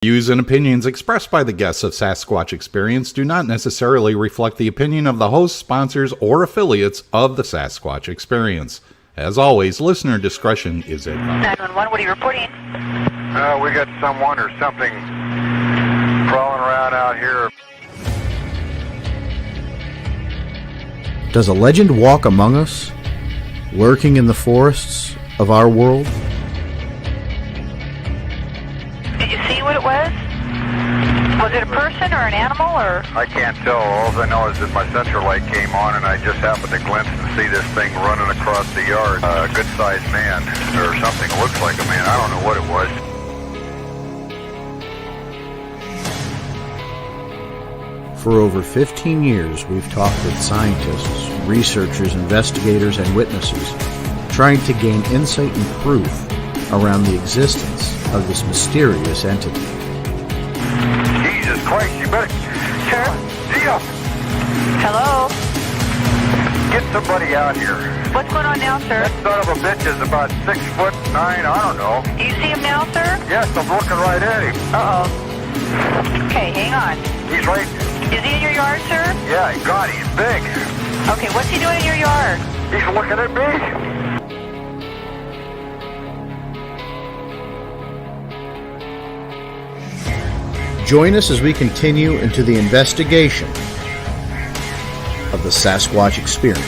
Views and opinions expressed by the guests of Sasquatch Experience do not necessarily reflect the opinion of the hosts, sponsors, or affiliates of the Sasquatch Experience. As always, listener discretion is advised. 911, what are you reporting? We got someone or something crawling around out here. Does a legend walk among us, lurking in the forests of our world? Did you see what it was? Was it a person or an animal or? I can't tell. All I know is that my sensor light came on and I just happened to glimpse and see this thing running across the yard. A good-sized man or something. Looks like a man. I don't know what it was. For over 15 years, we've talked with scientists, researchers, investigators, and witnesses, trying to gain insight and proof around the existence of this mysterious entity. Jesus Christ, you better... Sir? Zia! Hello? Get somebody out here. What's going on now, sir? That son of a bitch is about 6'9", I don't know. Do you see him now, sir? Yes, I'm looking right at him. Uh-oh. Okay, hang on. He's right... Is he in your yard, sir? Yeah, God, he's big. Okay, what's he doing in your yard? He's looking at me. Join us as we continue into the investigation of the Sasquatch Experience.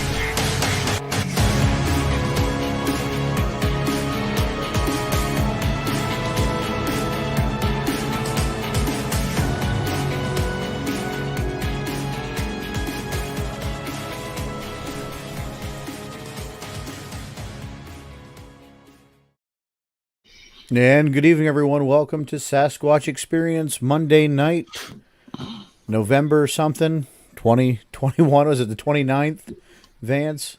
And good evening, everyone. Welcome to Sasquatch Experience Monday night, November something, 2021. Was it the 29th, Vance?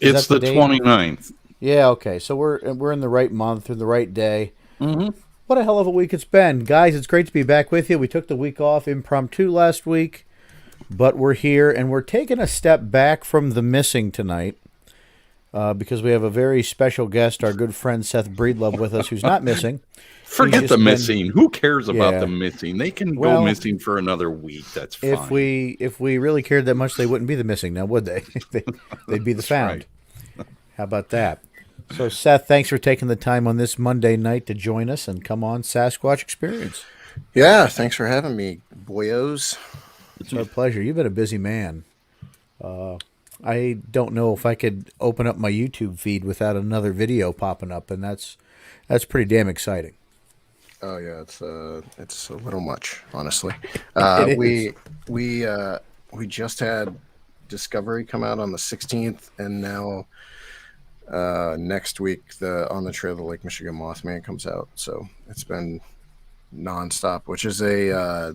It's the 29th. Yeah, okay. So we're in the right month or the right day. Mm-hmm. What a hell of a week it's been. Guys, it's great to be back with you. We took the week off impromptu last week, but we're here, and we're taking a step back from the missing tonight. Because we have a very special guest, our good friend Seth Breedlove, with us, who's not missing. Forget the missing. Who cares about the missing? They can go missing for another week. That's fine. If we really cared that much, they wouldn't be the missing now, would they? They'd be the found. Right. How about that? So, Seth, thanks for taking the time on this Monday night to join us and come on Sasquatch Experience. Yeah, thanks for having me, boyos. It's our pleasure. You've been a busy man. I don't know if I could open up my YouTube feed without another video popping up, and that's pretty damn exciting. Oh yeah, it's a little much, honestly. It We just had Discovery come out on the 16th, and now next week the On the Trail of the Lake Michigan Mothman comes out. So it's been nonstop, which is a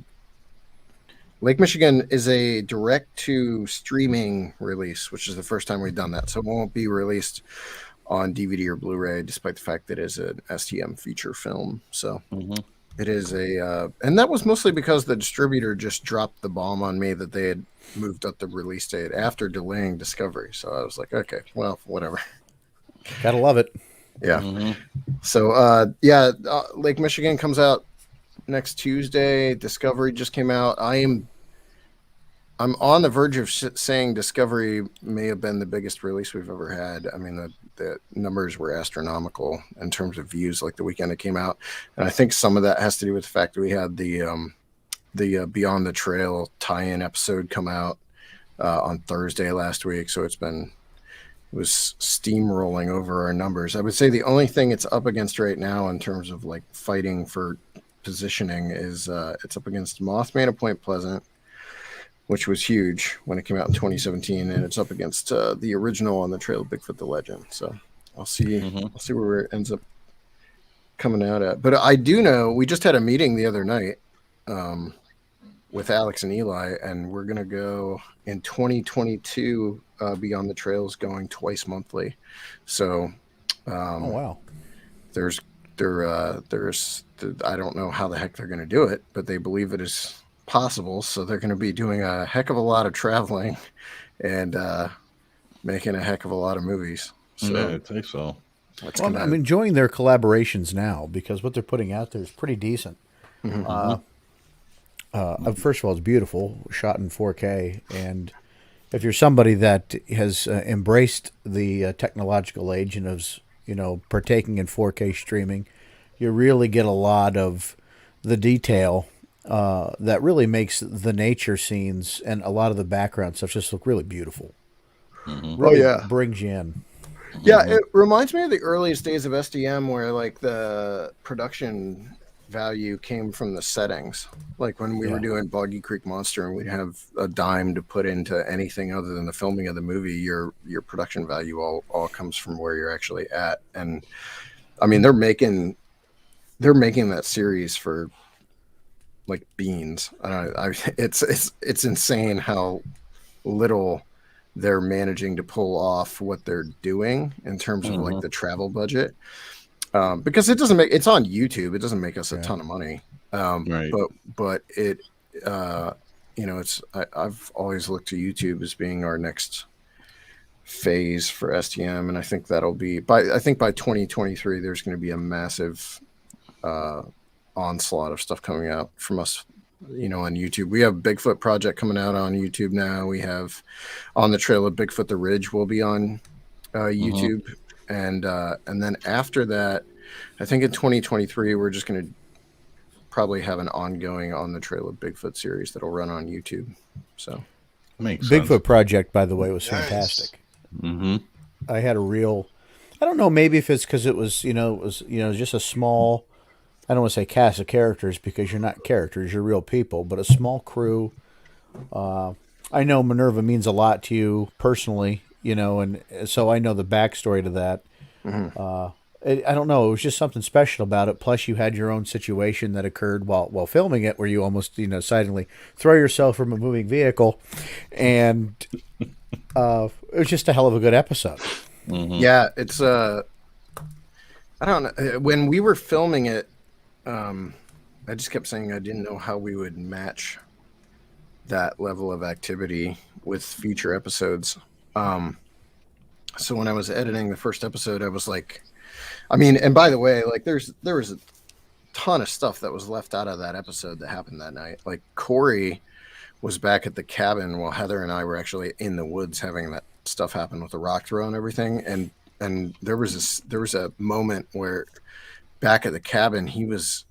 Lake Michigan is a direct-to-streaming release, which is the first time we've done that. So it won't be released on DVD or Blu-ray, despite the fact that it is an STM feature film. So It is and that was mostly because the distributor just dropped the bomb on me that they had moved up the release date after delaying Discovery. So I was like, okay, well, whatever. Gotta love it. Yeah. So, Lake Michigan comes out next Tuesday. Discovery just came out. I'm on the verge of saying Discovery may have been the biggest release we've ever had. I mean, the numbers were astronomical in terms of views, like the weekend it came out, and I think some of that has to do with the fact that we had the Beyond the Trail tie-in episode come out on Thursday last week. So it was steamrolling over our numbers. I would say the only thing it's up against right now in terms of like fighting for positioning is it's up against Mothman at Point Pleasant, which was huge when it came out in 2017, and it's up against the original On the Trail of Bigfoot the Legend. So I'll see where it ends up coming out at. But I do know we just had a meeting the other night with Alex and Eli, and we're gonna go in 2022. Beyond the Trails going twice monthly. So oh wow. There's I don't know how the heck they're going to do it, but they believe it is possible. So they're going to be doing a heck of a lot of traveling and making a heck of a lot of movies. So yeah, I think so. I'm enjoying their collaborations now because what they're putting out there is pretty decent. First of all, it's beautiful, shot in 4K, and if you're somebody that has embraced the technological age and is, partaking in 4K streaming, you really get a lot of the detail that really makes the nature scenes and a lot of the background stuff just look really beautiful. Really brings you in. Yeah, it reminds me of the earliest days of SDM where like the production value came from the settings. Like when we were doing Boggy Creek Monster and we'd have a dime to put into anything other than the filming of the movie, your production value all comes from where you're actually at. And I mean they're making that series for like beans. It's insane how little they're managing to pull off what they're doing in terms of like the travel budget. Because it's on YouTube. It doesn't make us a ton of money. Right. But it, I've always looked to YouTube as being our next phase for STM. And I think that'll be by 2023, there's going to be a massive, onslaught of stuff coming out from us, on YouTube. We have Bigfoot Project coming out on YouTube now. We have On the Trail of Bigfoot the Ridge will be on YouTube. And then after that, I think in 2023, we're just going to probably have an ongoing On the Trail of Bigfoot series that'll run on YouTube. So makes Bigfoot sense. Project, by the way, was fantastic. I had I don't know, maybe if it's because it was just a small, I don't want to say cast of characters because you're not characters, you're real people, but a small crew. I know Minerva means a lot to you personally, and so I know the backstory to that. I don't know, it was just something special about it. Plus, you had your own situation that occurred while filming it, where you almost, silently throw yourself from a moving vehicle, and it was just a hell of a good episode. Yeah, it's I don't know. When we were filming it, I just kept saying I didn't know how we would match that level of activity with future episodes. So when I was editing the first episode, I was like, and by the way, like there was a ton of stuff that was left out of that episode that happened that night. Like Corey was back at the cabin while Heather and I were actually in the woods having that stuff happen with the rock throw and everything. And there was a moment where back at the cabin, he was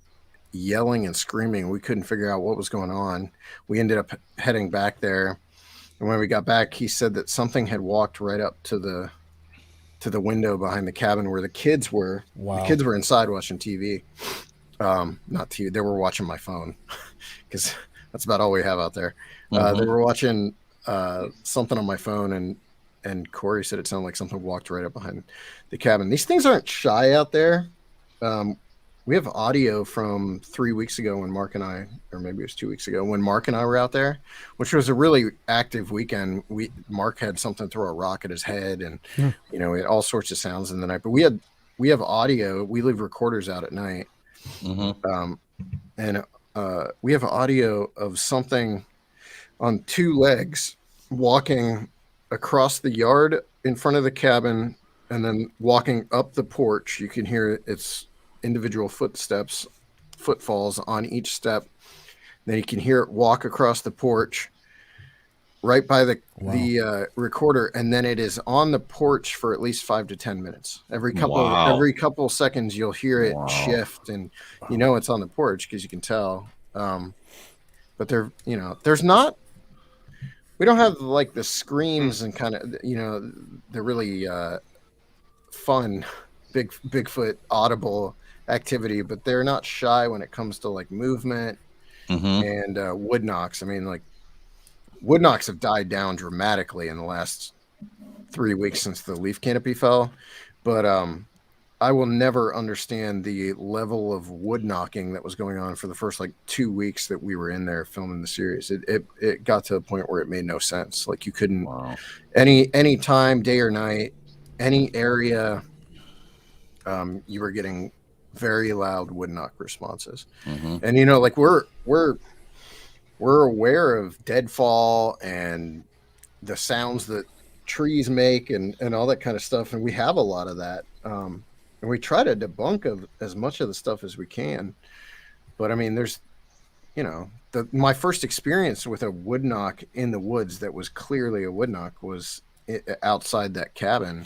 yelling and screaming. We couldn't figure out what was going on. We ended up heading back there. And when we got back, he said that something had walked right up to the window behind the cabin where the kids were. Wow. The kids were inside watching TV. Not TV. They were watching my phone because that's about all we have out there. They were watching something on my phone, and Corey said it sounded like something walked right up behind the cabin. These things aren't shy out there. We have audio from 3 weeks ago when Mark and I, or maybe it was 2 weeks ago, when Mark and I were out there, which was a really active weekend. Mark had something throw a rock at his head, and we had all sorts of sounds in the night. But we have audio. We leave recorders out at night, and we have audio of something on two legs walking across the yard in front of the cabin, and then walking up the porch. You can hear its individual footfalls on each step. Then you can hear it walk across the porch right by the recorder, and then it is on the porch for at least 5 to 10 minutes. Every couple seconds you'll hear it shift, and it's on the porch because you can tell. But there's not. We don't have like the screams and kind of the really fun Bigfoot audible activity, but they're not shy when it comes to like movement and wood knocks. Like wood knocks have died down dramatically in the last 3 weeks since the leaf canopy fell, but I will never understand the level of wood knocking that was going on for the first like 2 weeks that we were in there filming the series. It got to a point where it made no sense. Like you couldn't any time, day or night, any area, you were getting very loud wood knock responses. And like we're aware of deadfall and the sounds that trees make and all that kind of stuff, and we have a lot of that, and we try to debunk of as much of the stuff as we can, but there's my first experience with a wood knock in the woods that was clearly a wood knock was outside that cabin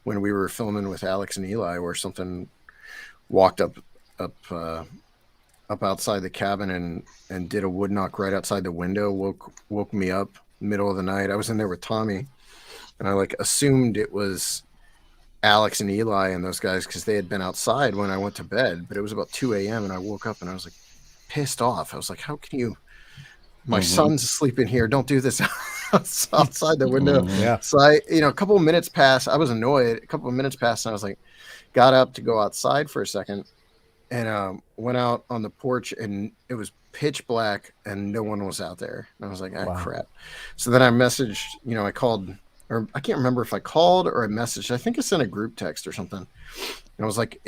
when we were filming with Alex and Eli, where something walked up outside the cabin and did a wood knock right outside the window, woke me up middle of the night. I was in there with Tommy, and I like assumed it was Alex and Eli and those guys because they had been outside when I went to bed, but it was about 2 a.m. and I woke up and I was like pissed off. I was like, how can you, my son's asleep in here, don't do this outside the window. Yeah. So I, a couple of minutes passed. I was annoyed. A couple of minutes passed and I was like, got up to go outside for a second and went out on the porch and it was pitch black and no one was out there. And I was like, crap. So then I messaged, I called, or I can't remember if I called or I messaged. I think I sent a group text or something. And I was like,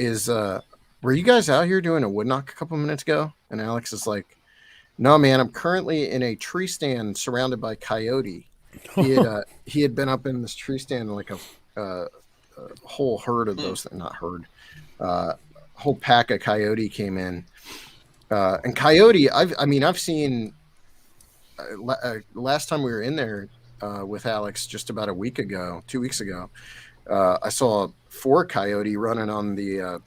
were you guys out here doing a wood knock a couple minutes ago? And Alex is like, no, man, I'm currently in a tree stand surrounded by coyote. He had been up in this tree stand like a whole herd of those, whole pack of coyote came in. And coyote, I've seen last time we were in there with Alex just about 2 weeks ago, I saw 4 coyote running on the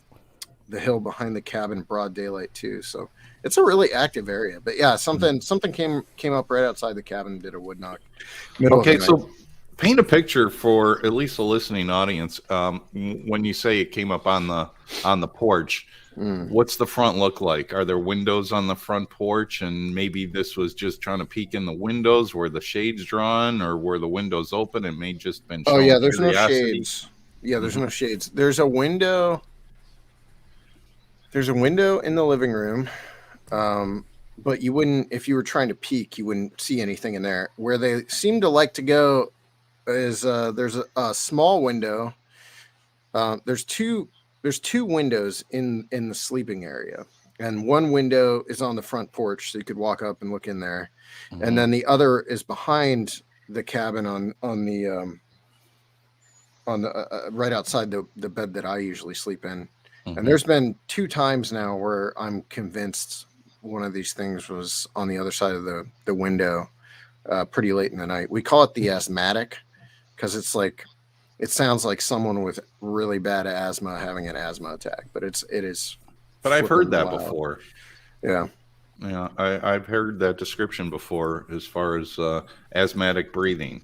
hill behind the cabin, broad daylight too. So it's a really active area. But yeah, something came up right outside the cabin and did a wood knock. Okay, so paint a picture for at least the listening audience. When you say it came up on the porch, what's the front look like? Are there windows on the front porch? And maybe this was just trying to peek in the windows. Were the shades drawn, or were the windows open? It may just been. Oh yeah, there's no shades. Yeah, there's no shades. There's a window. There's a window in the living room, but you wouldn't, if you were trying to peek, you wouldn't see anything in there. Where they seem to like to go is there's a small window. There's two windows in the sleeping area, and one window is on the front porch, so you could walk up and look in there, and then the other is behind the cabin on the right outside the bed that I usually sleep in. And there's been 2 times now where I'm convinced one of these things was on the other side of the window pretty late in the night. We call it the asthmatic because it's like, it sounds like someone with really bad asthma having an asthma attack, but it is. But I've heard that before. Yeah. Yeah, I've heard that description before as far as asthmatic breathing.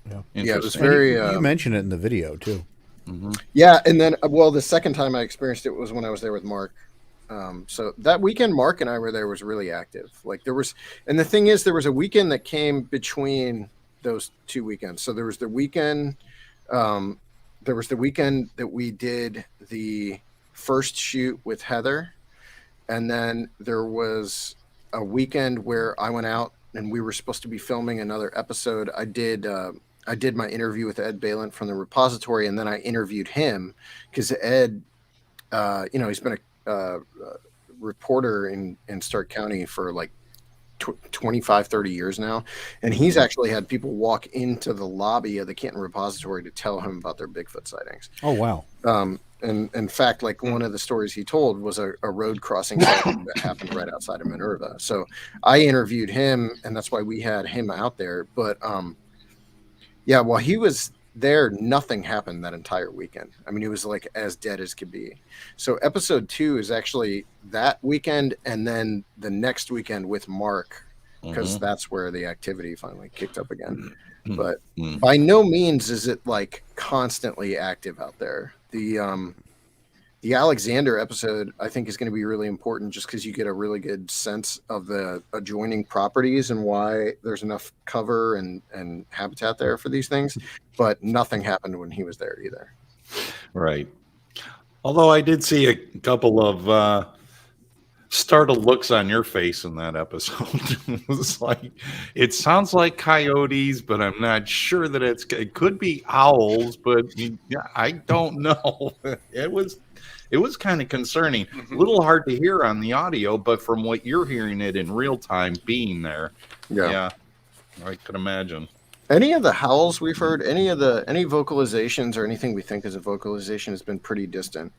Yeah, it was very. You mentioned it in the video too. Yeah, and then the second time I experienced it was when I was there with Mark. So that weekend Mark and I were there was really active. Like and the thing is, there was a weekend that came between those 2 weekends. So there was the weekend, that we did the first shoot with Heather, and then there was a weekend where I went out and we were supposed to be filming another episode. I did my interview with Ed Balin from the repository, and then I interviewed him because Ed, he's been a reporter in Stark County for like 25, 30 years now. And he's actually had people walk into the lobby of the Canton repository to tell him about their Bigfoot sightings. Oh, wow. And in fact, like one of the stories he told was a road crossing sighting that happened right outside of Minerva. So I interviewed him, and that's why we had him out there. But, yeah, while he was there, nothing happened that entire weekend. I mean, it was like as dead as could be. So episode 2 is actually that weekend and then the next weekend with Mark, because that's where the activity finally kicked up again. But by no means is it like constantly active out there. The Alexander episode, I think, is going to be really important just because you get a really good sense of the adjoining properties and why there's enough cover and habitat there for these things. But nothing happened when he was there either. Right. Although I did see a couple of startled looks on your face in that episode. It was like, it sounds like coyotes, but I'm not sure that it could be owls, but I don't know. It was kind of concerning. A little hard to hear on the audio, but from what you're hearing it in real time, being there, yeah, I could imagine. Any of the howls we've heard, any vocalizations or anything we think is a vocalization has been pretty distant.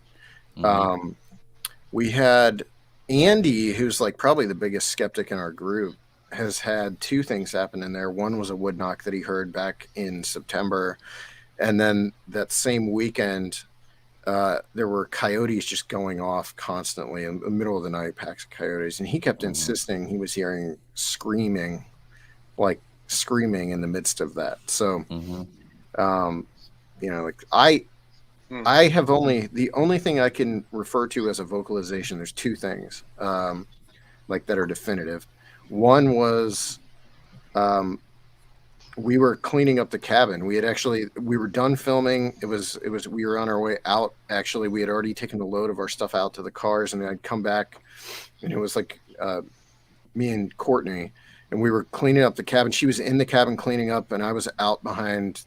We had Andy, who's like probably the biggest skeptic in our group, has had two things happen in there. One was a wood knock that he heard back in September, and then that same weekend, there were coyotes just going off constantly in the middle of the night, packs of coyotes, and he kept insisting he was hearing screaming, like screaming in the midst of that. So, like I have the only thing I can refer to as a vocalization. There's two things, like that are definitive. One was, we were cleaning up the cabin. We were done filming. We were on our way out. Actually, we had already taken the load of our stuff out to the cars, and I'd come back, and it was like, me and Courtney, and we were cleaning up the cabin. She was in the cabin cleaning up, and I was out behind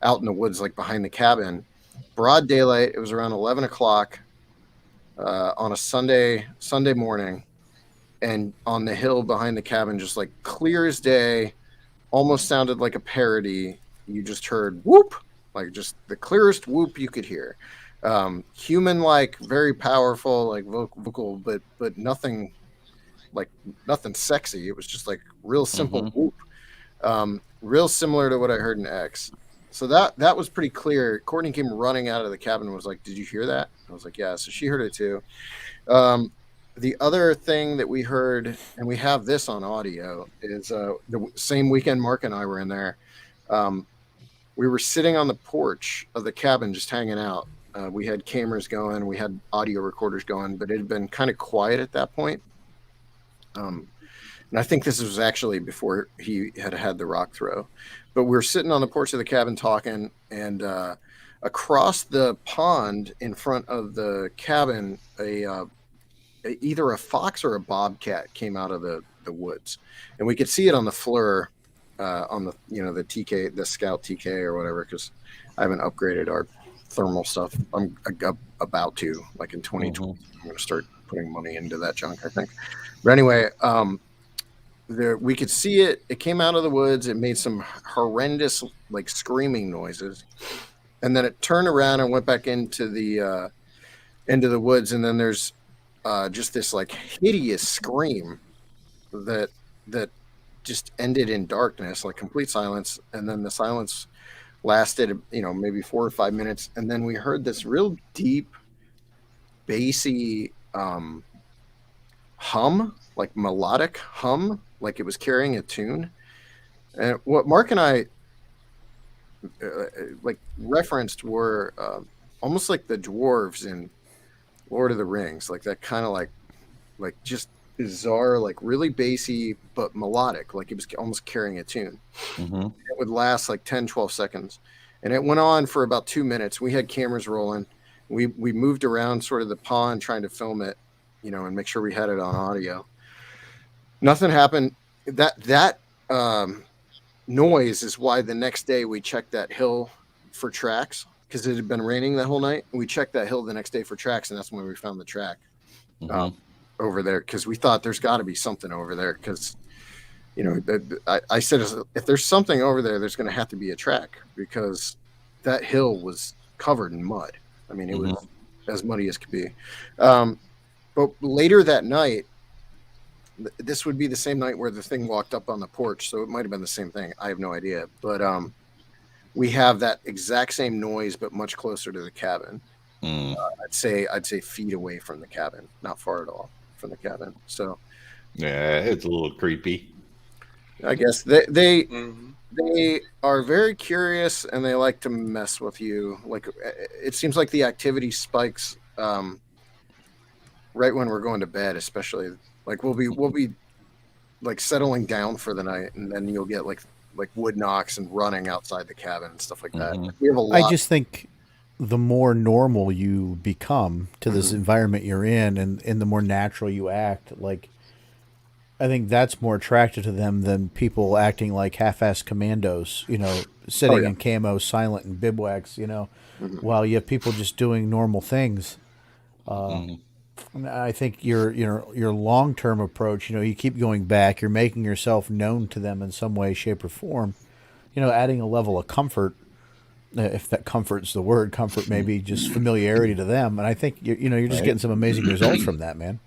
out in the woods, like behind the cabin. Broad daylight. It was around 11 o'clock on a Sunday morning, and on the hill behind the cabin, just like clear as day, almost sounded like a parody. You just heard whoop, like just the clearest whoop you could hear. Human, like very powerful, like vocal, but nothing sexy. It was just like real simple whoop, real similar to what I heard in X. So that was pretty clear. Courtney came running out of the cabin and was like, "Did you hear that?" I was like, "Yeah." So she heard it too. The other thing that we heard, and we have this on audio, is the same weekend Mark and I were in there. We were sitting on the porch of the cabin just hanging out. We had cameras going, we had audio recorders going, but it had been kind of quiet at that point. And I think this was actually before he had the rock throw. But we were sitting on the porch of the cabin talking, and across the pond in front of the cabin, either a fox or a bobcat came out of the woods, and we could see it on the FLIR, on the the TK, the Scout TK or whatever, because I haven't upgraded our thermal stuff. I'm about to, like in 2020. I'm going to start putting money into that junk, I think. But anyway, we could see it. It came out of the woods. It made some horrendous, like screaming noises, and then it turned around and went back into the woods. And then there's just this like hideous scream that just ended in darkness, like complete silence. And then the silence lasted, maybe 4 or 5 minutes. And then we heard this real deep, bassy hum, like melodic hum, like it was carrying a tune. And what Mark and I like referenced were almost like the dwarves in Lord of the Rings, like that kind of like just bizarre, like really bassy but melodic, like it was almost carrying a tune. It would last like 10-12 seconds, and it went on for about 2 minutes. We had cameras rolling. We moved around sort of the pond trying to film it, and make sure we had it on audio. Nothing happened. That noise is why the next day we checked that hill for tracks, because it had been raining that whole night. We checked that hill the next day for tracks, and that's when we found the track over there, because we thought there's got to be something over there, because I said, if there's something over there, there's going to have to be a track, because that hill was covered in mud. I mean, it was as muddy as could be. But later that night, this would be the same night where the thing walked up on the porch, so it might have been the same thing. I have no idea. But we have that exact same noise, but much closer to the cabin. I'd say feet away from the cabin, not far at all from the cabin. So yeah, it's a little creepy. I guess they are very curious, and they like to mess with you. Like, it seems like the activity spikes right when we're going to bed, especially. Like we'll be like settling down for the night, and then you'll get like wood knocks and running outside the cabin and stuff like that. We have a lot. I just think the more normal you become to this environment you're in, and the more natural you act, like, I think that's more attractive to them than people acting like half-assed commandos, sitting in camo, silent and bivouacs, while you have people just doing normal things. I think your long-term approach, you keep going back, you're making yourself known to them in some way, shape, or form, adding a level of comfort, if that comfort's the word, comfort maybe just familiarity to them. And I think you're just getting some amazing results from that, man.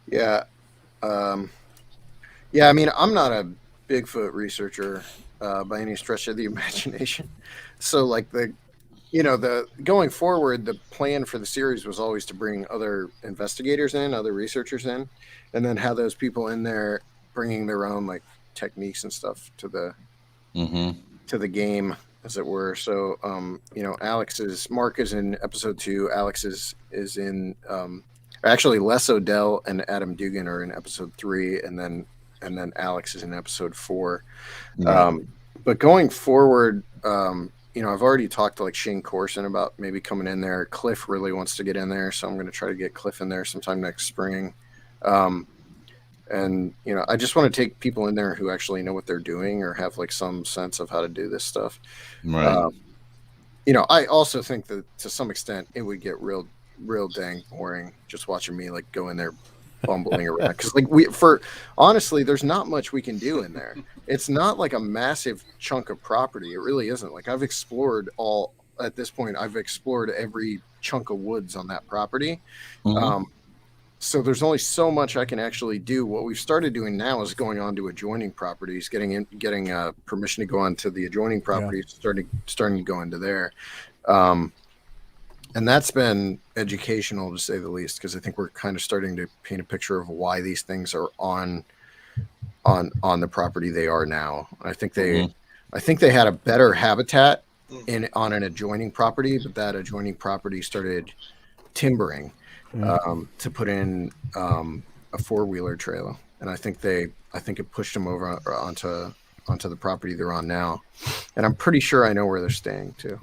Yeah. Yeah, I mean, I'm not a Bigfoot researcher by any stretch of the imagination. So, like the going forward, the plan for the series was always to bring other investigators in, other researchers in, and then have those people in there bringing their own like techniques and stuff to the game, as it were. So, Mark is in episode 2. Alex is in actually Les Odell and Adam Dugan are in episode 3, and then Alex is in episode 4. But going forward, I've already talked to like Shane Corson about maybe coming in there. Cliff really wants to get in there, so I'm going to try to get Cliff in there sometime next spring. And I just want to take people in there who actually know what they're doing or have like some sense of how to do this stuff. Right. I also think that to some extent it would get real dang boring just watching me like go in there bumbling around, because like honestly there's not much we can do in there. It's not like a massive chunk of property. It really isn't. Like I've explored every chunk of woods on that property. So there's only so much I can actually do. What we've started doing now is going on to adjoining properties, getting permission to go on to the adjoining properties, starting to go into there. And that's been educational, to say the least, because I think we're kind of starting to paint a picture of why these things are on the property they are now. I think they had a better habitat on an adjoining property, but that adjoining property started timbering to put in a 4-wheeler trail, and I think it pushed them over onto the property they're on now, and I'm pretty sure I know where they're staying too.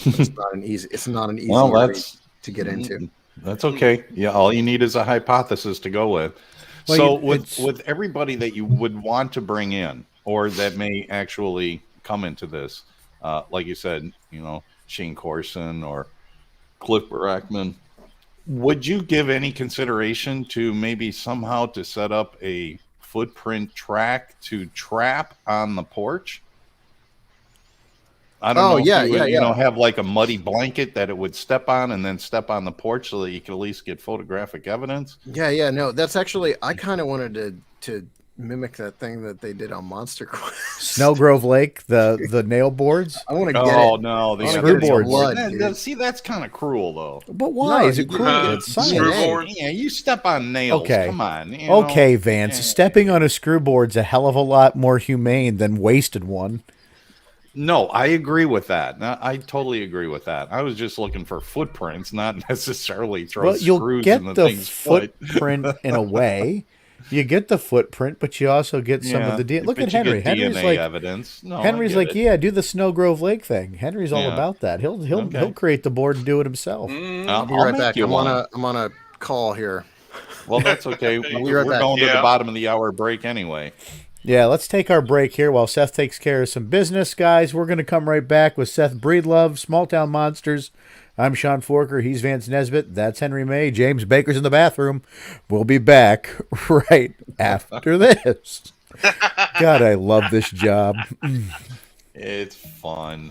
It's not an easy area to get into. That's okay. Yeah, all you need is a hypothesis to go with. Well, so with everybody that you would want to bring in, or that may actually come into this, like you said, Shane Corson or Cliff Brackman, would you give any consideration to maybe somehow to set up a footprint track to trap on the porch? I don't know. Have like a muddy blanket that it would step on and then step on the porch so that you can at least get photographic evidence. Yeah. No, that's actually, I kind of wanted to mimic that thing that they did on Monster Quest. Snowgrove Lake, the nail boards. I want to get it. Oh no, the screw boards. See, that's kind of cruel though. But why is it cruel? It's science. Yeah, you step on nails. Okay. Come on. Okay, Vance. Yeah. Stepping on a screw board's a hell of a lot more humane than wasted one. No, I agree with that. I totally agree with that. I was just looking for footprints, not necessarily throw screws in the thing's foot. Footprint in a way. You get the footprint, but you also get some of the DNA. Look at Henry. Henry's DNA like evidence. No, Henry's like, do the Snowgrove Lake thing. Henry's all about that. He'll create the board and do it himself. I'll be right back. I'm on a call here. Well, that's okay. We're going to the bottom of the hour break anyway. Yeah, let's take our break here while Seth takes care of some business, guys. We're going to come right back with Seth Breedlove, Small Town Monsters. I'm Sean Forker. He's Vance Nesbitt. That's Henry May. James Baker's in the bathroom. We'll be back right after this. God, I love this job. It's fun.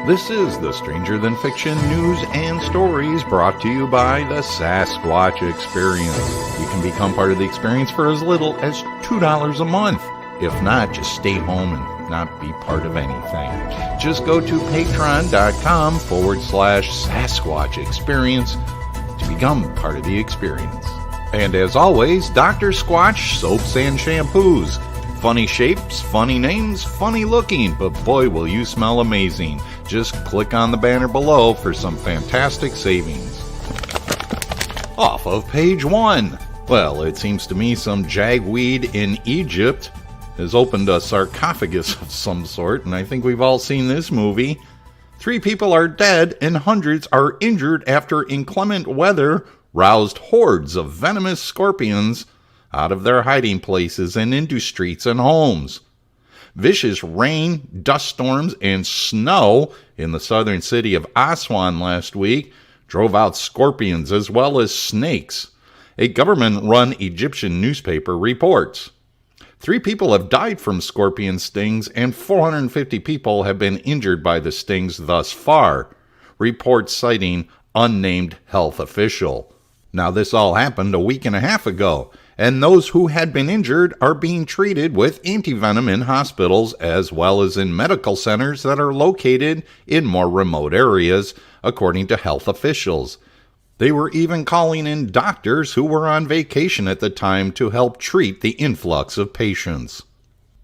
This is the Stranger Than Fiction news and stories brought to you by the Sasquatch Experience. You can become part of the experience for as little as $2 a month. If not, just stay home and not be part of anything. Just go to patreon.com/Sasquatch Experience to become part of the experience. And as always, Dr. Squatch soaps and shampoos. Funny shapes, funny names, funny looking, but boy will you smell amazing. Just click on the banner below for some fantastic savings. Off of page 1. Well, it seems to me some jagweed in Egypt has opened a sarcophagus of some sort, and I think we've all seen this movie. 3 people are dead and hundreds are injured after inclement weather roused hordes of venomous scorpions out of their hiding places and into streets and homes. Vicious rain, dust storms, and snow in the southern city of Aswan last week drove out scorpions as well as snakes. A government-run Egyptian newspaper reports. 3 people have died from scorpion stings and 450 people have been injured by the stings thus far, reports citing unnamed health official. Now, this all happened a week and a half ago, and those who had been injured are being treated with antivenom in hospitals as well as in medical centers that are located in more remote areas, according to health officials. They were even calling in doctors who were on vacation at the time to help treat the influx of patients.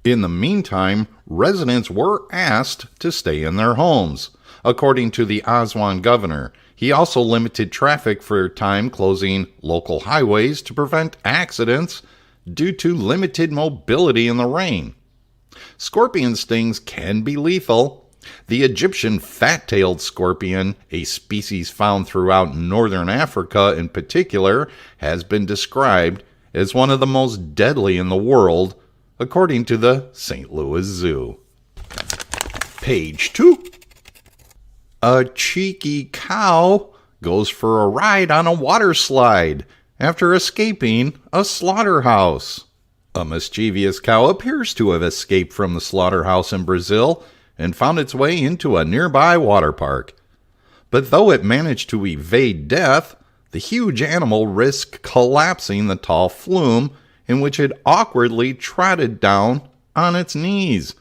In the meantime, residents were asked to stay in their homes. According to the Aswan governor, he also limited traffic for a time, closing local highways to prevent accidents due to limited mobility in the rain. Scorpion stings can be lethal. The Egyptian fat-tailed scorpion, a species found throughout northern Africa in particular, has been described as one of the most deadly in the world, according to the St. Louis Zoo. Page 2. A cheeky cow goes for a ride on a water slide after escaping a slaughterhouse. A mischievous cow appears to have escaped from the slaughterhouse in Brazil and found its way into a nearby water park. But though it managed to evade death, the huge animal risked collapsing the tall flume in which it awkwardly trotted down on its knees.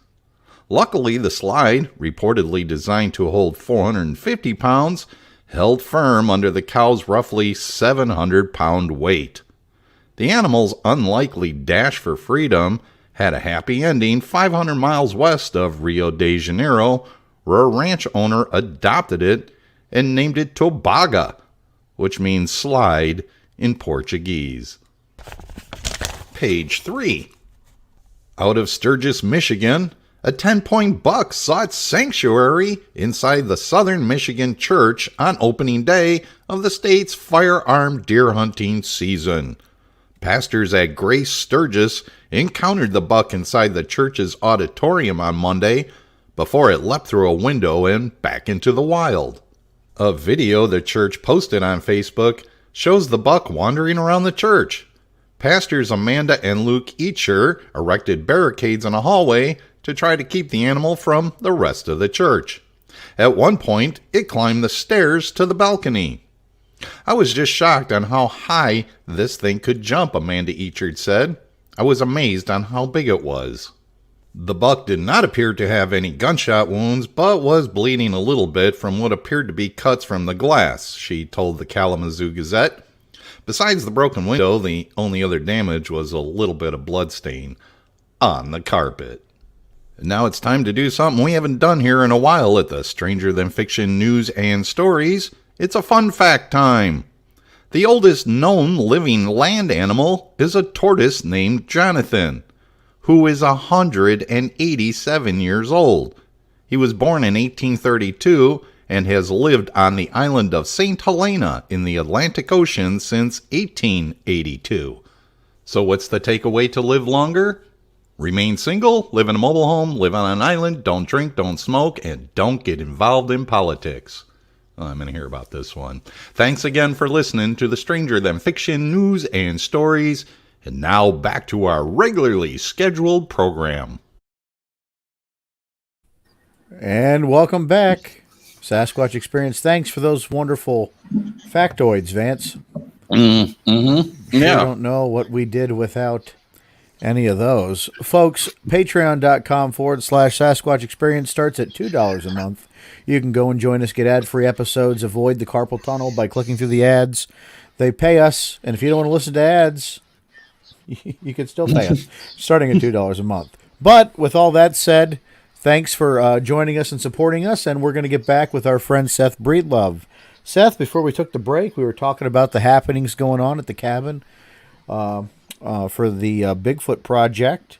Luckily, the slide, reportedly designed to hold 450 pounds, held firm under the cow's roughly 700-pound weight. The animal's unlikely dash for freedom had a happy ending 500 miles west of Rio de Janeiro, where a ranch owner adopted it and named it Tobaga, which means slide in Portuguese. Page 3. Out of Sturgis, Michigan, a 10-point buck sought sanctuary inside the Southern Michigan Church on opening day of the state's firearm deer hunting season. Pastors at Grace Sturgis encountered the buck inside the church's auditorium on Monday before it leapt through a window and back into the wild. A video the church posted on Facebook shows the buck wandering around the church. Pastors Amanda and Luke Eacher erected barricades in a hallway to try to keep the animal from the rest of the church. At one point, it climbed the stairs to the balcony. I was just shocked on how high this thing could jump, Amanda Eachard said. I was amazed on how big it was. The buck did not appear to have any gunshot wounds, but was bleeding a little bit from what appeared to be cuts from the glass, she told the Kalamazoo Gazette. Besides the broken window, the only other damage was a little bit of bloodstain on the carpet. Now it's time to do something we haven't done here in a while at the Stranger Than Fiction News and Stories. It's a fun fact time. The oldest known living land animal is a tortoise named Jonathan, who is 187 years old. He was born in 1832 and has lived on the island of St. Helena in the Atlantic Ocean since 1882. So what's the takeaway to live longer? Remain single, live in a mobile home, live on an island, don't drink, don't smoke, and don't get involved in politics. I'm going to hear about this one. Thanks again for listening to the Stranger Than Fiction News and Stories. And now back to our regularly scheduled program. And welcome back, Sasquatch Experience. Thanks for those wonderful factoids, Vance. Yeah. I don't know what we did without any of those. Folks, patreon.com/Sasquatch Experience starts at $2 a month. You can go and join us, get ad-free episodes, avoid the carpal tunnel by clicking through the ads. They pay us, and if you don't want to listen to ads, you can still pay us, starting at $2 a month. But with all that said, thanks for joining us and supporting us, and we're going to get back with our friend Seth Breedlove. Seth, before we took the break, we were talking about the happenings going on at the cabin for the Bigfoot Project.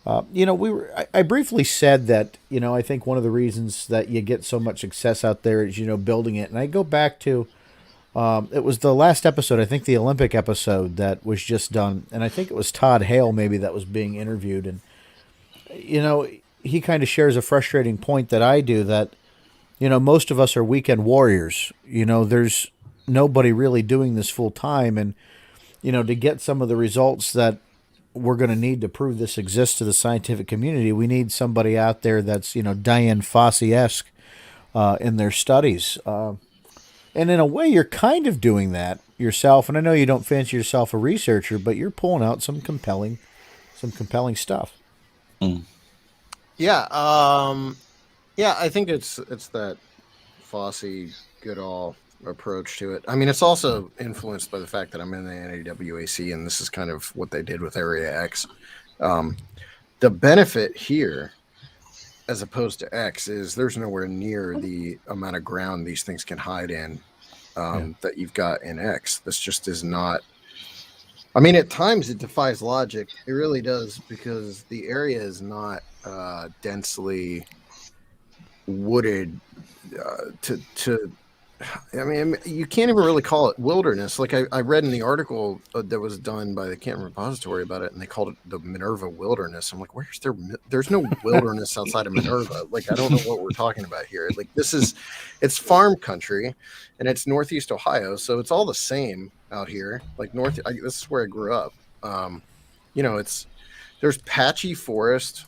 I briefly said that, I think one of the reasons that you get so much success out there is, building it. And I go back to, it was the last episode, I think the Olympic episode that was just done. And I think it was Todd Hale maybe that was being interviewed. And, he kind of shares a frustrating point that I do that, most of us are weekend warriors. There's nobody really doing this full time. And, to get some of the results that we're going to need to prove this exists to the scientific community, we need somebody out there that's, Diane Fossey-esque in their studies. And in a way, you're kind of doing that yourself. And I know you don't fancy yourself a researcher, but you're pulling out some compelling stuff. Yeah. Yeah, I think it's that Fosse Goodall approach to it. I mean, it's also influenced by the fact that I'm in the NAWAC, and this is kind of what they did with Area X. The benefit here, as opposed to X, is there's nowhere near the amount of ground these things can hide in that you've got in X. This just is not. I mean, at times it defies logic. It really does, because the area is not densely wooded I mean, you can't even really call it wilderness. Like I read in the article that was done by the Canton Repository about it, and they called it the Minerva Wilderness. I'm like, there's no wilderness outside of Minerva. Like, I don't know what we're talking about here. Like, it's farm country, and it's Northeast Ohio, so it's all the same out here. Like this is where I grew up. There's patchy forest.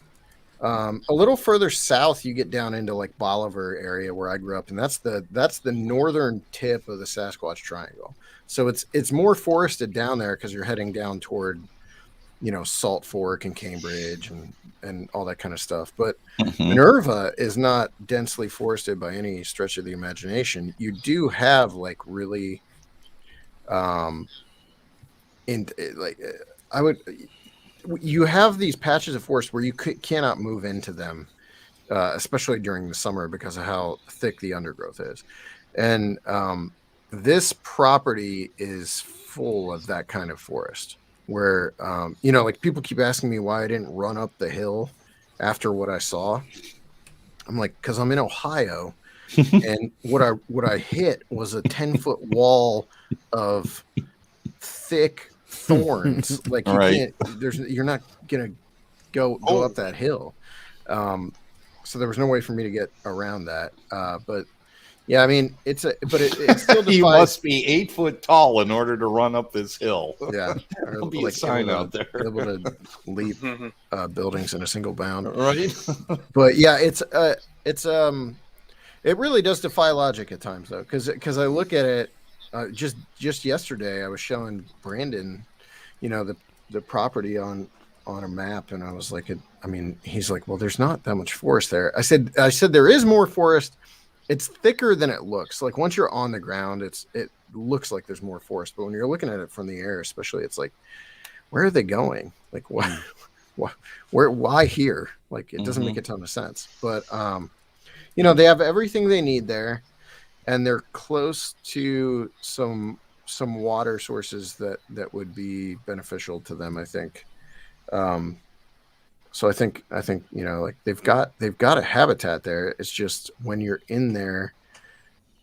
A little further south, you get down into like Bolivar area where I grew up, and that's the northern tip of the Sasquatch Triangle. So it's more forested down there because you're heading down toward, Salt Fork and Cambridge and all that kind of stuff. But Minerva is not densely forested by any stretch of the imagination. You do have like really, you have these patches of forest where you cannot move into them, especially during the summer because of how thick the undergrowth is. And this property is full of that kind of forest where, like people keep asking me why I didn't run up the hill after what I saw. I'm like, because I'm in Ohio. And what I hit was a 10-foot wall of thick thorns. Like you're not gonna go up that hill. So there was no way for me to get around that. But yeah, I mean it still defies. You must be 8 foot tall in order to run up this hill. Yeah, there'll be a sign out there. Able to leap buildings in a single bound. Right. But yeah, it really does defy logic at times though, because I look at it. Just yesterday, I was showing Brandon, the property on a map, and I was like, he's like, well, there's not that much forest there. I said there is more forest. It's thicker than it looks. Like once you're on the ground, it looks like there's more forest, but when you're looking at it from the air, especially, it's like, where are they going? Like why here? Like it doesn't make a ton of sense. But they have everything they need there. And they're close to some water sources that would be beneficial to them, I think. So I think like they've got a habitat there. It's just when you're in there,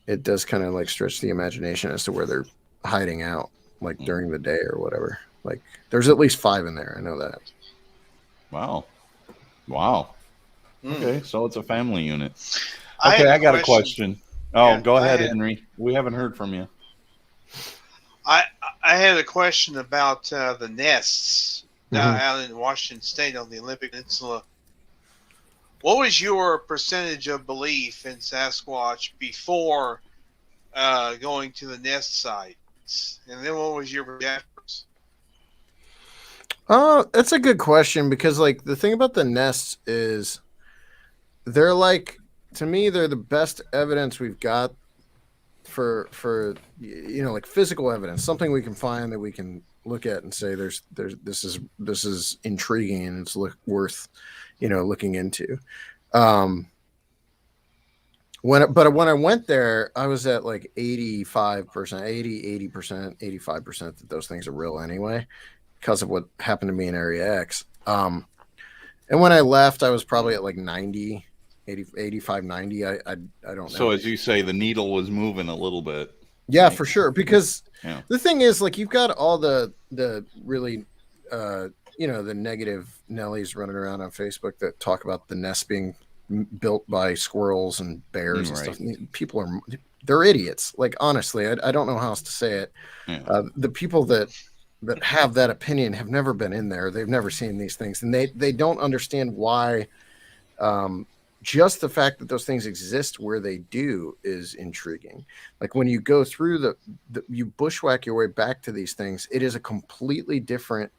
it does kind of like stretch the imagination as to where they're hiding out, like during the day or whatever. Like there's at least 5 in there. I know that. Wow. Okay, so it's a family unit. Okay, I got a question. Oh, yeah, go ahead, Henry. We haven't heard from you. I had a question about the nests out in Washington State on the Olympic Peninsula. What was your percentage of belief in Sasquatch before going to the nest sites? And then what was your afterwards? That's a good question, because like the thing about the nests is they're like, to me, they're the best evidence we've got for like physical evidence, something we can find that we can look at and say this is intriguing and it's worth looking into. When I went there, I was at like 85%, 80%, 85% that those things are real anyway, because of what happened to me in Area X. And when I left, I was probably at like 90. 85, 90. I don't know. So as you say, the needle was moving a little bit. Yeah, for sure. Because the thing is, like, you've got all the really, the negative Nellies running around on Facebook that talk about the nest being built by squirrels and bears and stuff. People they're idiots. Like, honestly, I don't know how else to say it. Yeah. The people that have that opinion have never been in there. They've never seen these things, and they don't understand why. just the fact that those things exist where they do is intriguing. Like when you go through you bushwhack your way back to these things, it is a completely different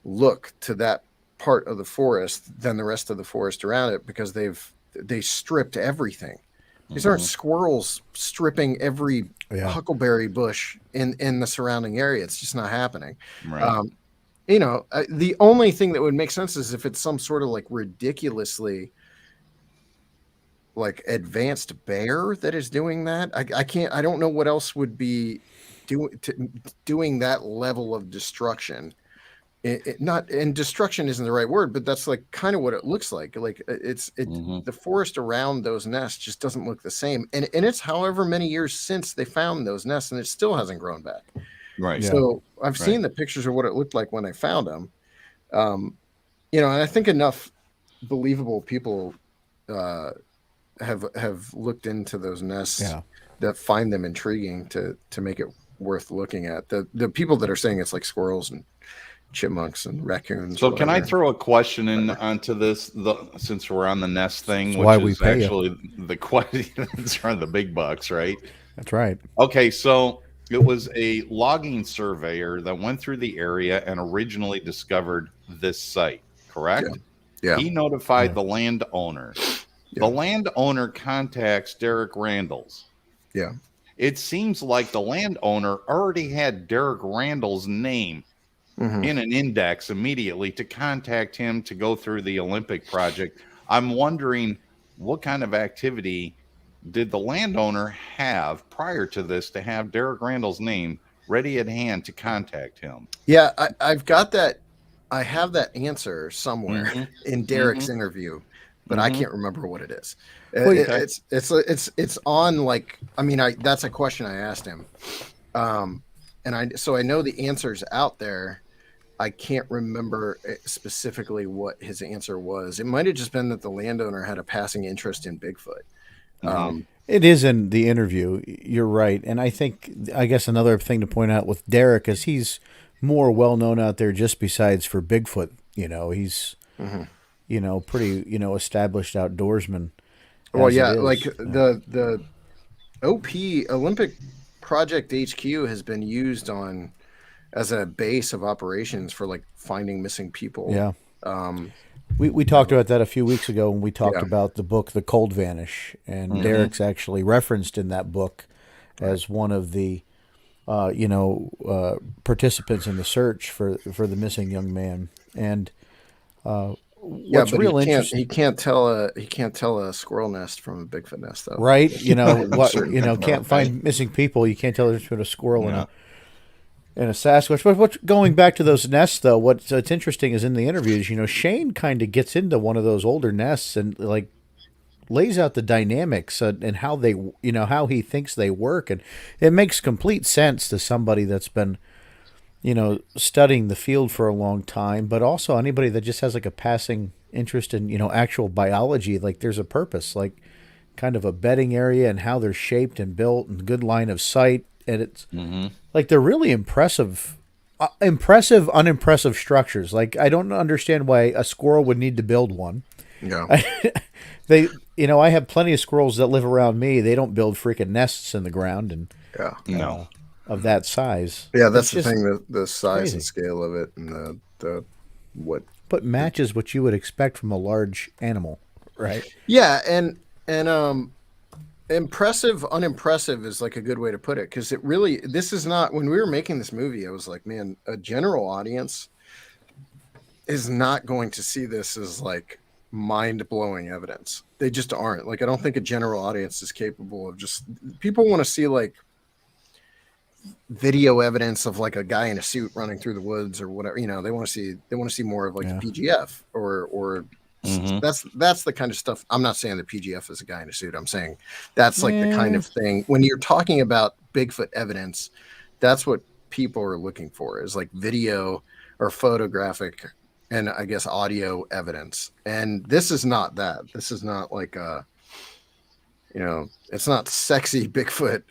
look to that part of the forest than the rest of the forest around it, because they stripped everything. These aren't squirrels stripping every huckleberry bush in the surrounding area. It's just not happening. Right. The only thing that would make sense is if it's some sort of like ridiculously like advanced bear that is doing that. I don't know what else would be doing that level of destruction. Destruction isn't the right word, but that's like kind of what it looks like. Like the forest around those nests just doesn't look the same. And it's however many years since they found those nests, and it still hasn't grown back. Right. So I've seen the pictures of what it looked like when they found them. And I think enough believable people have looked into those nests that find them intriguing to make it worth looking at. The people that are saying it's like squirrels and chipmunks and raccoons. So can I throw a question in onto this? Since we're on the nest thing, why which we is pay actually the questions are the big bucks, right? That's right. Okay, so it was a logging surveyor that went through the area and originally discovered this site, correct? Yeah. He notified the landowner. Yeah. The landowner contacts Derek Randall's. Yeah. It seems like the landowner already had Derek Randall's name in an index immediately to contact him to go through the Olympic project. I'm wondering what kind of activity did the landowner have prior to this to have Derek Randall's name ready at hand to contact him? Yeah, I've got that. I have that answer somewhere in Derek's interview, but I can't remember what it is. It's on like, that's a question I asked him. So I know the answer's out there. I can't remember specifically what his answer was. It might have just been that the landowner had a passing interest in Bigfoot. It is in the interview. You're right. And I guess another thing to point out with Derek is he's more well known out there just besides for Bigfoot. He's, pretty, established outdoorsman. Well, the OP Olympic Project HQ has been used as a base of operations for like finding missing people. Yeah. We talked about that a few weeks ago when we talked about the book, The Cold Vanish, and Derek's actually referenced in that book as one of the, participants in the search for the missing young man. And what's real interesting, he can't tell a squirrel nest from a Bigfoot nest, though. Right? Can't find missing people. You can't tell the difference between a squirrel and a Sasquatch. But going back to those nests, though, what's interesting is in the interviews, Shane kind of gets into one of those older nests and like lays out the dynamics and how they, how he thinks they work, and it makes complete sense to somebody that's been, studying the field for a long time, but also anybody that just has like a passing interest in, actual biology. Like there's a purpose, like kind of a bedding area and how they're shaped and built and good line of sight. And it's like they're really impressive, unimpressive structures. Like I don't understand why a squirrel would need to build one. No, I have plenty of squirrels that live around me. They don't build freaking nests in the ground and of that size. Yeah, that's the thing. The size and scale of it, and the what. But matches what you would expect from a large animal, right? Yeah, and impressive, unimpressive is like a good way to put it, because this is not, when we were making this movie, I was like, man, a general audience is not going to see this as like mind-blowing evidence. They just aren't. Like, I don't think a general audience is capable of people want to see like video evidence of like a guy in a suit running through the woods or whatever. They want to see more of like a PGF or that's the kind of stuff. I'm not saying that PGF is a guy in a suit. I'm saying that's like the kind of thing when you're talking about Bigfoot evidence, that's what people are looking for, is like video or photographic and I guess audio evidence. And this is not that. This is not like it's not sexy Bigfoot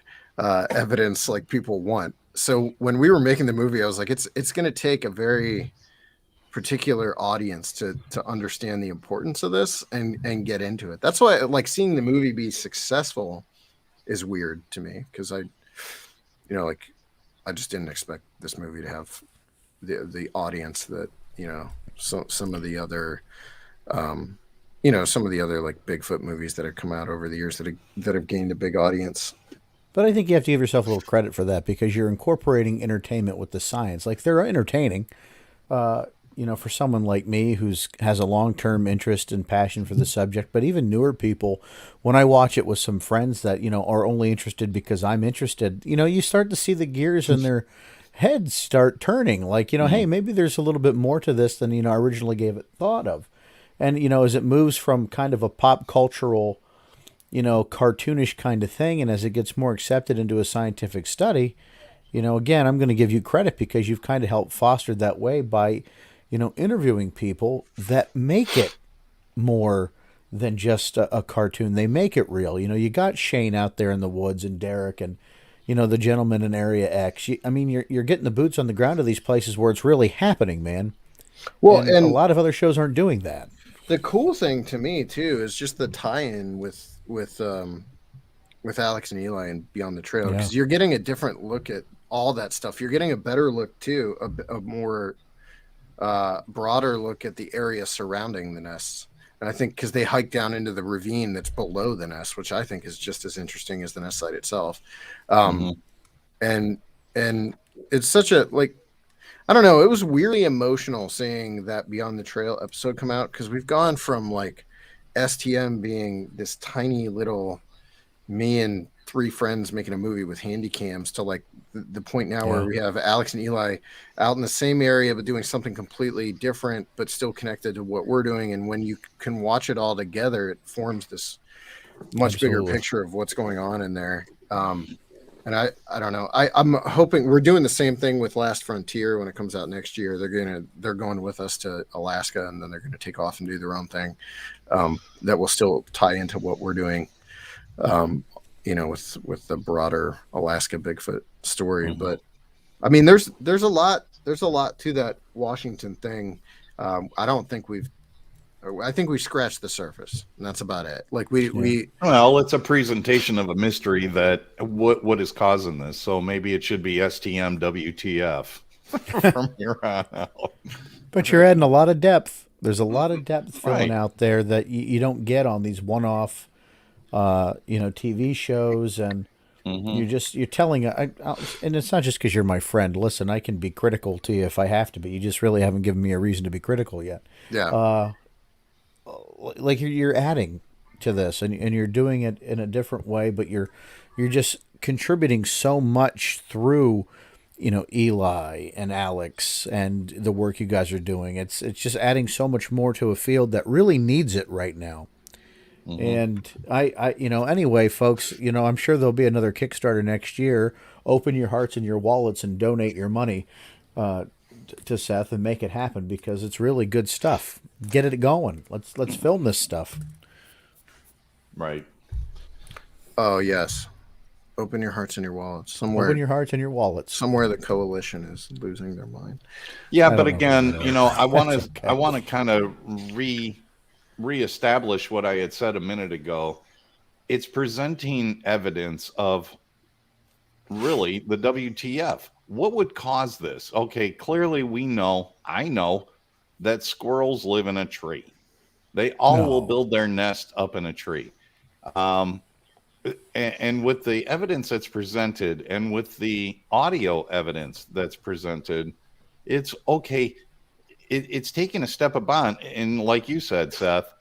evidence like people want. So when we were making the movie, I was like, it's going to take a very particular audience to understand the importance of this and get into it. That's why like seeing the movie be successful is weird to me, because I just didn't expect this movie to have the audience that, some of the other some of the other like Bigfoot movies that have come out over the years that have gained a big audience. But I think you have to give yourself a little credit for that, because you're incorporating entertainment with the science. Like, they're entertaining, for someone like me has a long-term interest and passion for the subject. But even newer people, when I watch it with some friends that, are only interested because I'm interested, you start to see the gears in their heads start turning. Like, hey, maybe there's a little bit more to this than, I originally gave it thought of. And, as it moves from kind of a pop cultural, cartoonish kind of thing, and as it gets more accepted into a scientific study, again, I'm going to give you credit, because you've kind of helped foster that way by, interviewing people that make it more than just a cartoon. They make it real. You got Shane out there in the woods, and Derek, and, the gentleman in Area X. You're getting the boots on the ground of these places where it's really happening, man. Well, and a lot of other shows aren't doing that. The cool thing to me too is just the tie-in with Alex and Eli and Beyond the Trail, because you're getting a different look at all that stuff. You're getting a better look too, a more broader look at the area surrounding the nests. And I think because they hike down into the ravine that's below the nest, which I think is just as interesting as the nest site itself. And it's such a, like, I don't know, it was weirdly emotional seeing that Beyond the Trail episode come out, because we've gone from like STM being this tiny little me and three friends making a movie with handy cams to like the point now where we have Alex and Eli out in the same area but doing something completely different but still connected to what we're doing. And when you can watch it all together, it forms this much bigger picture of what's going on in there. And I don't know. I'm hoping we're doing the same thing with Last Frontier when it comes out next year. They're going with us to Alaska, and then they're going to take off and do their own thing. That will still tie into what we're doing, with the broader Alaska Bigfoot story. But I mean, there's a lot to that Washington thing. I think we scratched the surface, and that's about it. Like well, it's a presentation of a mystery that what is causing this. So maybe it should be STM WTF from here on out. But you're adding a lot of depth. There's a lot of depth filling out there that you don't get on these one-off, TV shows, and you're telling. And it's not just because you're my friend. Listen, I can be critical to you if I have to be. You just really haven't given me a reason to be critical yet. Yeah. Like you're adding to this, and you're doing it in a different way, but you're just contributing so much through, Eli and Alex and the work you guys are doing. It's just adding so much more to a field that really needs it right now. And I anyway, folks, I'm sure there'll be another Kickstarter next year. Open your hearts and your wallets and donate your money to Seth and make it happen, because it's really good stuff. Get it going. Let's film this stuff. Right. Oh yes. Open your hearts and your wallets. Open your hearts and your wallets. Somewhere the coalition is losing their mind. Yeah, but again, I want to kind of reestablish what I had said a minute ago. It's presenting evidence of really the WTF. What would cause this? Okay, clearly I know that squirrels live in a tree. They all will build their nest up in a tree. And with the evidence that's presented and with the audio evidence that's presented, it's okay. It's taking a step above. And like you said, Seth,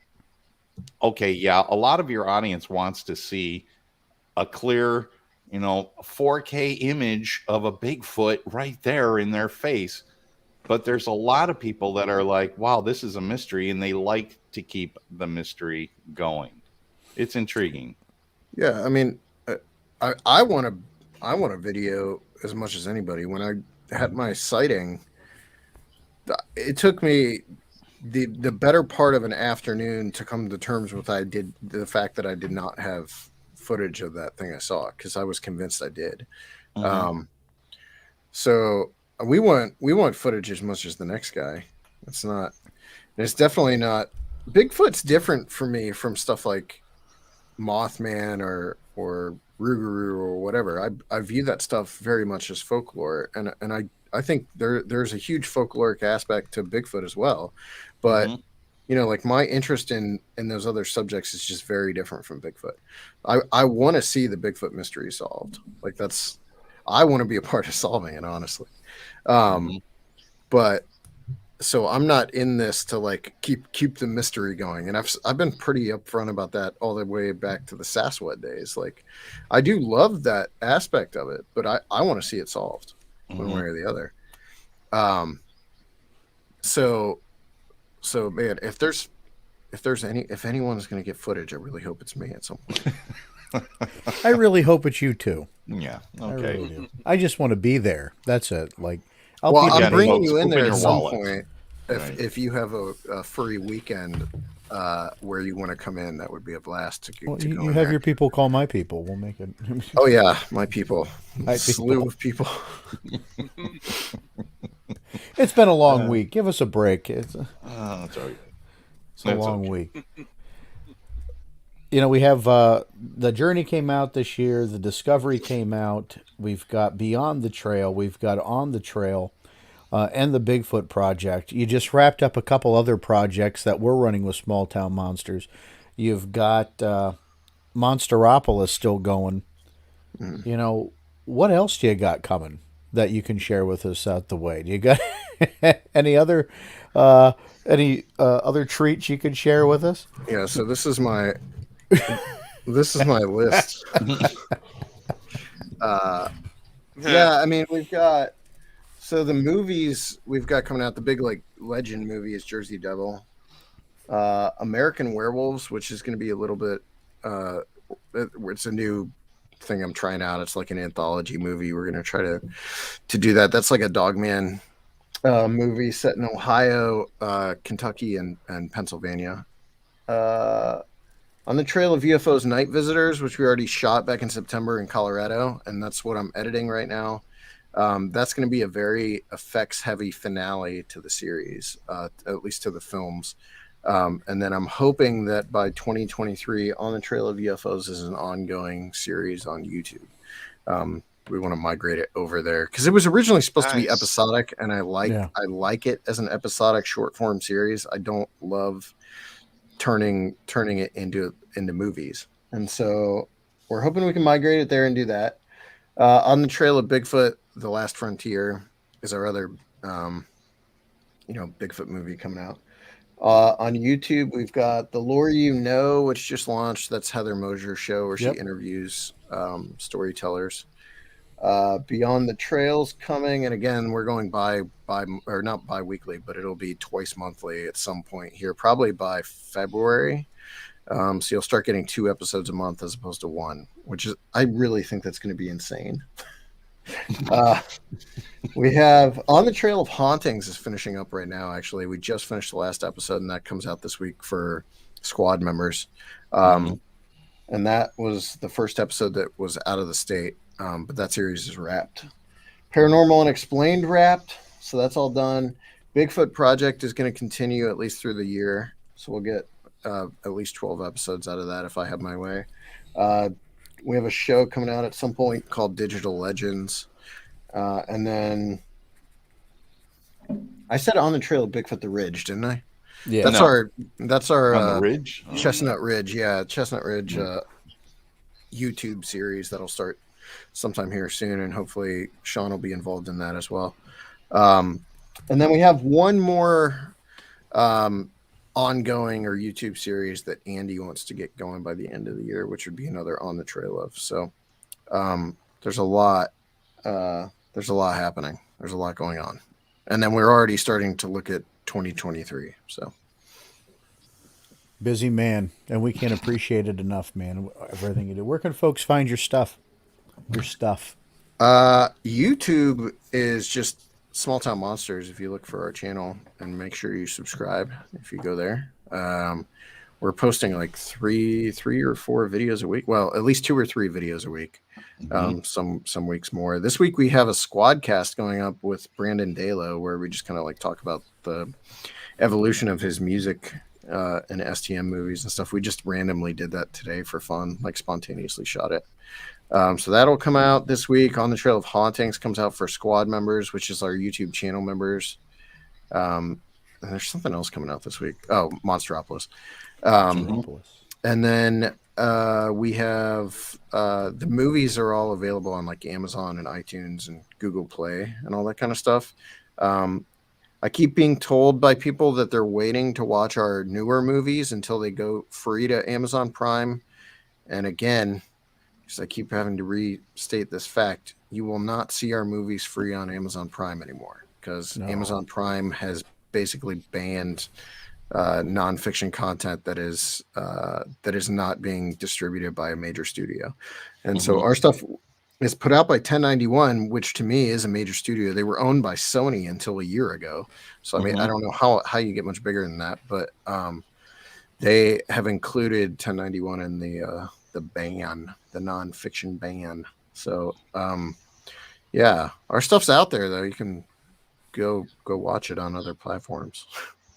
okay, yeah, a lot of your audience wants to see a clear, 4K image of a Bigfoot right there in their face. But there's a lot of people that are like, wow, this is a mystery, and they like to keep the mystery going. It's intriguing. Yeah, I mean, I want a video as much as anybody. When I had my sighting, it took me the better part of an afternoon to come to terms with the fact that I did not have footage of that thing I saw, because I was convinced I did. So we want footage as much as the next guy. It's not. It's definitely not. Bigfoot's different for me from stuff like Mothman or Rougarou or whatever. I view that stuff very much as folklore, and I think there's a huge folkloric aspect to Bigfoot as well, but like my interest in those other subjects is just very different from Bigfoot. I want to see the Bigfoot mystery solved. Like I want to be a part of solving it, honestly. But so I'm not in this to like keep the mystery going, and I've been pretty upfront about that all the way back to the Sasquatch days. Like, I do love that aspect of it, but I want to see it solved one way or the other. So man, if anyone's going to get footage, I really hope it's me at some point. I really hope it's you too. Yeah. I Okay. really do. I just want to be there. That's it. Like, I'm bringing folks, you in open there your at some wallet. point. If you have a furry weekend where you want to come in, that would be a blast to go you in have there. your people call my people. We'll make it. Oh yeah, my people. My Slew of people. It's been a long week. Give us a break. It's a Sorry. long week. We have the Journey came out this year. The Discovery came out. We've got Beyond the Trail. We've got On the Trail, and the Bigfoot Project. You just wrapped up a couple other projects that we're running with Small Town Monsters. You've got Monsteropolis still going. What else do you got coming that you can share with us out the way? Do you got any other treats you can share with us? Yeah. So this is my list. Yeah, I mean we've got the movies we've got coming out. The big like legend movie is Jersey Devil, American Werewolves, which is going to be a little bit. It's a new thing I'm trying out. It's like an anthology movie. We're going to try to do that. That's like a Dogman movie set in Ohio, Kentucky, and Pennsylvania. On the Trail of UFOs Night Visitors, which we already shot back in September in Colorado, and that's what I'm editing right now. That's going to be a very effects-heavy finale to the series, at least to the films. And then I'm hoping that by 2023, On the Trail of UFOs is an ongoing series on YouTube. We want to migrate it over there because it was originally supposed to be episodic, and I like it as an episodic short form series. I don't love turning it into movies, and so we're hoping we can migrate it there and do that. On the Trail of Bigfoot, The Last Frontier is our other Bigfoot movie coming out. On YouTube, we've got The Lore You Know, which just launched. That's Heather Mosier's show where she interviews storytellers. Beyond the Trail's coming, and again, we're going or not bi-weekly, but it'll be twice monthly at some point here, probably by February. So you'll start getting 2 episodes a month as opposed to 1, which is, I really think that's going to be insane. We have On the Trail of Hauntings is finishing up right now. Actually, we just finished the last episode, and that comes out this week for squad members. And that was the first episode that was out of the state. But that series is wrapped. Paranormal Unexplained wrapped, so that's all done. Bigfoot Project is going to continue at least through the year, so we'll get at least 12 episodes out of that if I have my way. We have a show coming out at some point called Digital Legends, and then I said On the Trail of Bigfoot the Ridge, didn't I? Yeah, that's our On the Ridge, Chestnut Ridge, Chestnut Ridge YouTube series that'll start sometime here soon, and hopefully Sean will be involved in that as well. And then we have one more ongoing or YouTube series that Andy wants to get going by the end of the year, which would be another On the Trail of. So there's a lot happening. There's a lot going on. And then we're already starting to look at 2023. So busy man, and we can't appreciate it enough, man. Everything you do. Where can folks find your stuff? YouTube is just Small Town Monsters. If you look for our channel and make sure you subscribe if you go there. we're posting like three or four videos a week. Well, at least 2 or 3 videos a week. Some weeks more. This week we have a squad cast going up with Brandon Dalo, where we just kind of like talk about the evolution of his music and STM movies and stuff. We just randomly did that today for fun, like spontaneously shot it. So that'll come out this week. On the Trail of Hauntings comes out for squad members, which is our YouTube channel members. And there's something else coming out this week. Oh, Monstropolis. And then we have the movies are all available on like Amazon and iTunes and Google Play and all that kind of stuff. I keep being told by people that they're waiting to watch our newer movies until they go free to Amazon Prime. And again, because I keep having to restate this fact, you will not see our movies free on Amazon Prime anymore, because Amazon Prime has basically banned nonfiction content that is not being distributed by a major studio. And so our stuff is put out by 1091, which to me is a major studio. They were owned by Sony until a year ago. So, I mean, I don't know how you get much bigger than that, but they have included 1091 in the ban, the nonfiction ban. So, yeah, our stuff's out there, though. You can go watch it on other platforms.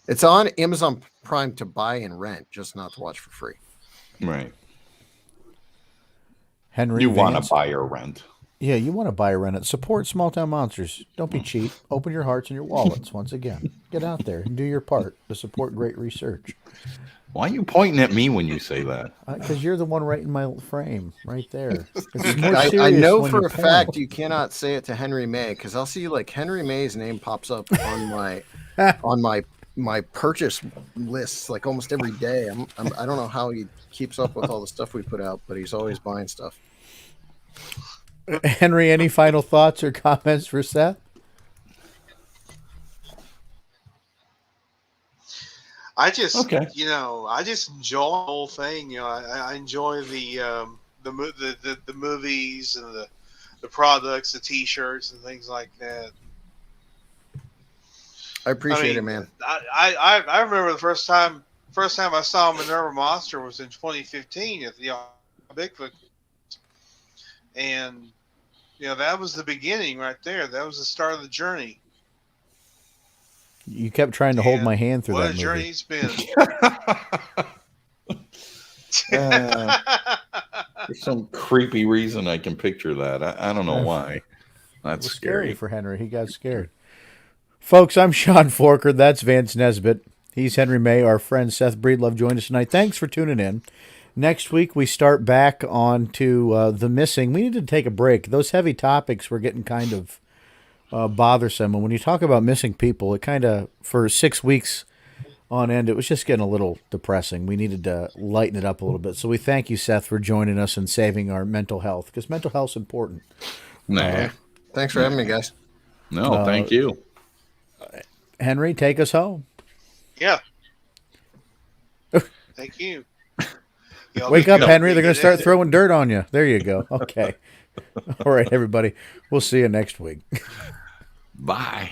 It's on Amazon Prime to buy and rent, just not to watch for free. Right. Henry, you want to buy or rent. Yeah, you want to buy or rent it. Support Small Town Monsters. Don't be cheap. Open your hearts and your wallets once again. Get out there and do your part to support great research. Why are you pointing at me when you say that? Because you're the one right in my frame, right there. I know for a fact you cannot say it to Henry May, because I'll see like Henry May's name pops up on my purchase lists like almost every day. I don't know how he keeps up with all the stuff we put out, but he's always buying stuff. Henry, any final thoughts or comments for Seth? I just I just enjoy the whole thing. I enjoy the movies and the products, the T-shirts and things like that. I appreciate it, man. I remember the first time I saw Minerva Monster was in 2015 at the Bigfoot, and that was the beginning right there. That was the start of the journey. You kept trying to hold my hand through that movie. What a journey it's been. For some creepy reason, I can picture that. I don't know why. That's scary for Henry. He got scared. Folks, I'm Sean Forker. That's Vance Nesbitt. He's Henry May. Our friend Seth Breedlove joined us tonight. Thanks for tuning in. Next week, we start back on to the missing. We need to take a break. Those heavy topics were getting kind of bothersome. And when you talk about missing people, it kind of, for 6 weeks on end, it was just getting a little depressing. We needed to lighten it up a little bit. So we thank you, Seth, for joining us and saving our mental health, because mental health's important. Thanks for having me, guys. No, thank you. Henry, take us home. Yeah. Thank you. Wake up, Henry. They're going to start throwing dirt on you. There you go. Okay. All right, everybody. We'll see you next week. Bye.